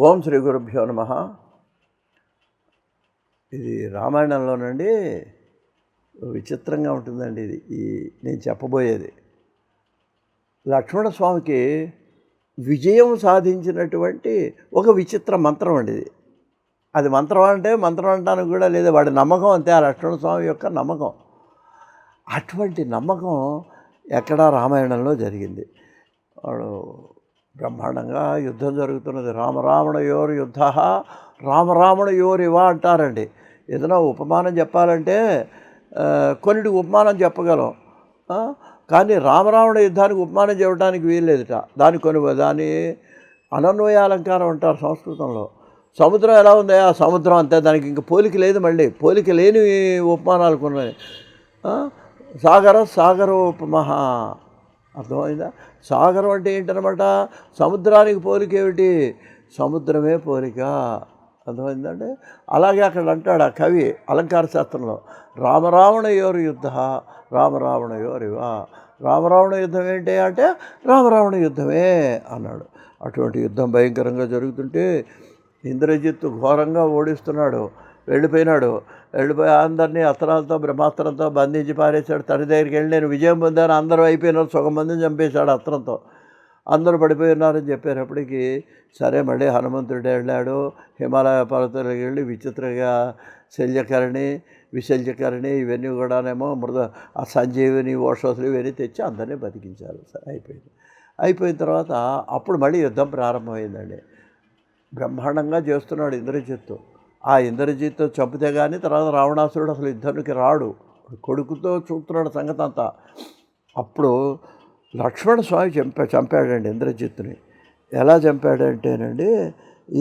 ఓం శ్రీ గురుభ్యో నమః. ఇది రామాయణంలోనండి విచిత్రంగా ఉంటుందండి. ఇది నేను చెప్పబోయేది లక్ష్మణస్వామికి విజయం సాధించినటువంటి ఒక విచిత్ర మంత్రం అండి ఇది. అది మంత్రం అంటే మంత్రం అంటానికి కూడా లేదు, వాడి నమ్మకం అంతే, ఆ లక్ష్మణస్వామి యొక్క నమ్మకం. అటువంటి నమ్మకం ఎక్కడా రామాయణంలో జరిగింది. వాడు బ్రహ్మాండంగా యుద్ధం జరుగుతున్నది. రామరావణయోర్ యుద్ధ రామరావణయోరివ అంటారండి. ఏదైనా ఉపమానం చెప్పాలంటే కొన్నిటికి ఉపమానం చెప్పగలం, కానీ రామరావణ యుద్ధానికి ఉపమానం చెప్పడానికి వీల్లేదుట. దాని అనన్వయాలంకారం అంటారు సంస్కృతంలో. సముద్రం ఎలా ఉంది, ఆ సముద్రం అంతే, దానికి ఇంక పోలిక లేదు. మళ్ళీ పోలిక లేని ఉపమానాలు కొన్నాయి. సాగరోపమః, అర్థమైందా? సాగరం అంటే ఏంటనమాట, సముద్రానికి పోలిక ఏమిటి, సముద్రమే పోలిక. అర్థమైందండి. అలాగే అక్కడ అంటాడు ఆ కవి అలంకార శాస్త్రంలో, రామరావణయోర్ యుద్ధ రామరావణయోరివ. రామరావణ యుద్ధం ఏంటి అంటే రామరావణ యుద్ధమే అన్నాడు. అటువంటి యుద్ధం భయంకరంగా జరుగుతుంటే ఇంద్రజిత్తు ఘోరంగా ఓడిస్తున్నాడు. వెళ్ళిపోయి అందరినీ అస్త్రాలతో బ్రహ్మాస్త్రంతో బంధించి పారేశాడు. తన దగ్గరికి వెళ్ళి నేను విజయం పొందాను, అందరూ అయిపోయినారు, సగం మందిని చంపేశాడు అస్త్రంతో. అందరూ పడిపోయి ఉన్నారని చెప్పేటప్పటికి సరే మళ్ళీ హనుమంతుడు వెళ్ళాడు. హిమాలయ పర్వతాలకు వెళ్ళి విచిత్రంగా విశల్యకరణి ఇవన్నీ కూడానేమో ఆ సంజీవిని ఓషధులు ఇవన్నీ తెచ్చి అందరినీ బతికించారు. సరే అయిపోయిన తర్వాత అప్పుడు మళ్ళీ యుద్ధం ప్రారంభమైందండి. బ్రహ్మాండంగా చేస్తున్నాడు ఇంద్రజిత్తు. ఆ ఇంద్రజిత్తు చంపితే కానీ తర్వాత రావణాసురుడు అసలు యుద్ధానికి రాడు, కొడుకుతో చూస్తున్నాడు సంగతి అంతా. అప్పుడు లక్ష్మణస్వామి చంపాడండి ఇంద్రజిత్తుని. ఎలా చంపాడంటేనండి,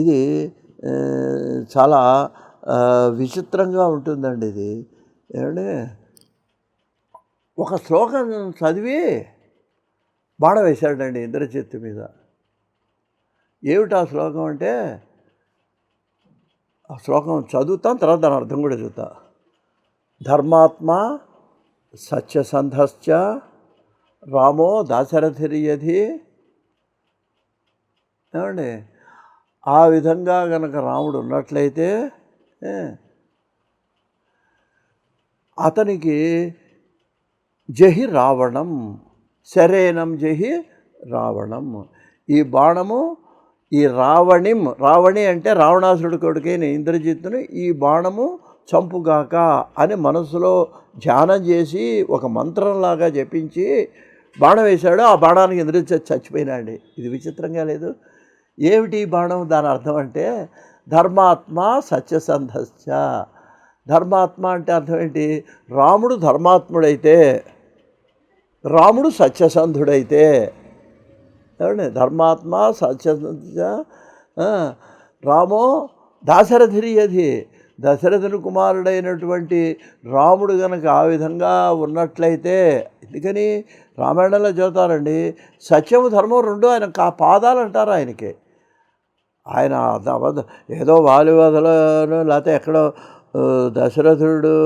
ఇది చాలా విచిత్రంగా ఉంటుందండి. ఇది ఏమంటే ఒక శ్లోకం చదివి బాణ వేశాడండి ఇంద్రజిత్తు మీద. ఏమిటి ఆ శ్లోకం అంటే, ఆ శ్లోకం చదువుతాం, తర్వాత దాని అర్థం కూడా చదువుతా. ధర్మాత్మ సత్యసంధశ్చ రామో దాశరథిర్యధి. ఏమండి, ఆ విధంగా కనుక రాముడు ఉన్నట్లయితే అతనికి జహి రావణం, శరేనం జహి రావణం. ఈ బాణము ఈ రావణి అంటే రావణాసురుడి కొడుకైన ఇంద్రజిత్తును ఈ బాణము చంపుగాక అని మనసులో ధ్యానం చేసి ఒక మంత్రంలాగా జపించి బాణం వేశాడు. ఆ బాణానికి ఇంద్రజిత్తు చచ్చిపోయినాడు. ఇది విచిత్రంగా లేదు? ఏమిటి బాణం, దాని అర్థం అంటే ధర్మాత్మ సత్యసంధశ్చ. ధర్మాత్మ అంటే అర్థం ఏంటి, రాముడు ధర్మాత్ముడైతే, రాముడు సత్యసంధుడైతే. ఏమండి, ధర్మాత్మ సత్యసంధ రామో దాశరథిర్యధి. దశరథుని కుమారుడైనటువంటి రాముడు కనుక ఆ విధంగా ఉన్నట్లయితే, ఎందుకని రామాయణంలో చెబుతారండి, సత్యము ధర్మం రెండు ఆయన పాదాలు అంటారు ఆయనకి. ఆయన ఏదో వాలివదలను లేకపోతే ఎక్కడో దశరథుడు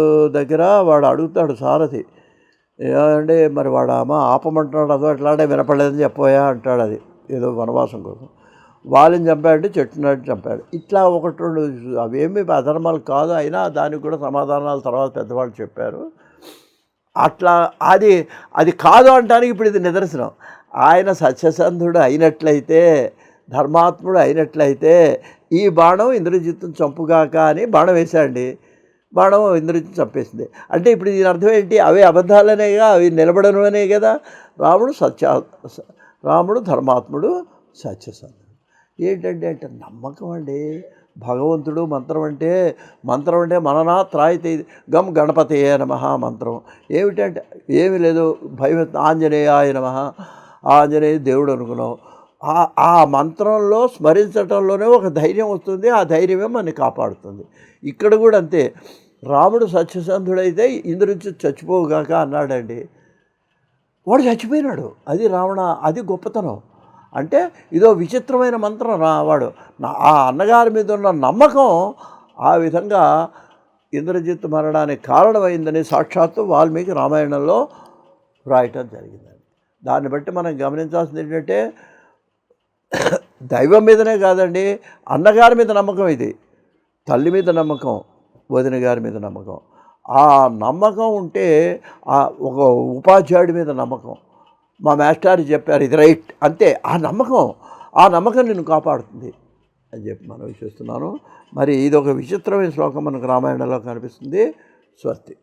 దగ్గర వాడు అడుగుతాడు సారథి, ఏమంటే మరి వాడు ఆపమంటున్నాడు, అదో ఎట్లాంటి వినపడలేదని చెప్పోయా అంటాడు. అది ఏదో వనవాసం కోసం వాళ్ళని చంపాడంటే చెట్టు నాటి చంపాడు. ఇట్లా ఒకటి రెండు అవేమి అధర్మాలు కాదు, అయినా దానికి కూడా సమాధానాలు తర్వాత పెద్దవాళ్ళు చెప్పారు. అట్లా అది కాదు అంటానికి ఇప్పుడు ఇది నిదర్శనం. ఆయన సత్యసంధుడు అయినట్లయితే, ధర్మాత్ముడు అయినట్లయితే ఈ బాణం ఇంద్రజిత్తును చంపుగాక అని బాణం వేశాడండి. బాణం ఇంద్రజిత్తు చంపేసింది. అంటే ఇప్పుడు దీని అర్థం ఏంటి, అవి అబద్ధాలనేగా, అవి నిలబడనువనే కదా. రాముడు ధర్మాత్ముడు, సత్యసంధుడు. ఏంటంటే నమ్మకం అండి. భగవంతుడు మంత్రం అంటే మననా త్రాయితే గమ్ గణపతయే నమః మంత్రం. ఏమిటంటే ఏమి లేదు, ఆంజనేయాయ నమః, ఆంజనేయ దేవుడు అనుకున్నాం. ఆ మంత్రంలో స్మరించటంలోనే ఒక ధైర్యం వస్తుంది, ఆ ధైర్యమే మనని కాపాడుతుంది. ఇక్కడ కూడా అంతే, రాముడు సత్యసంధుడైతే ఇంద్రజిత్తు చచ్చిపోగాక అన్నాడండి. వాడు చచ్చిపోయినాడు. అది గొప్పతనం. అంటే ఇదో విచిత్రమైన మంత్రం. వాడు ఆ అన్నగారి మీద ఉన్న నమ్మకం ఆ విధంగా ఇంద్రజిత్తు మరణానికి కారణమైందని సాక్షాత్తు వాల్మీకి రామాయణంలో వ్రాయటం జరిగిందండి. దాన్ని బట్టి మనం గమనించాల్సింది ఏంటంటే దైవం మీదనే కాదండి, అన్నగారి మీద నమ్మకం ఇది. తల్లి మీద నమ్మకం, వదిన గారి మీద నమ్మకం. ఆ నమ్మకం ఉంటే ఒక ఉపాధ్యాయుడి మీద నమ్మకం, మా మాస్టర్ చెప్పారు ఇది రైట్, అంతే. ఆ నమ్మకం నిన్ను కాపాడుతుంది అని చెప్పి మనం చూస్తున్నాను. మరి ఇదొక విచిత్రమైన శ్లోకం మనకు రామాయణంలో కనిపిస్తుంది. స్వస్తి.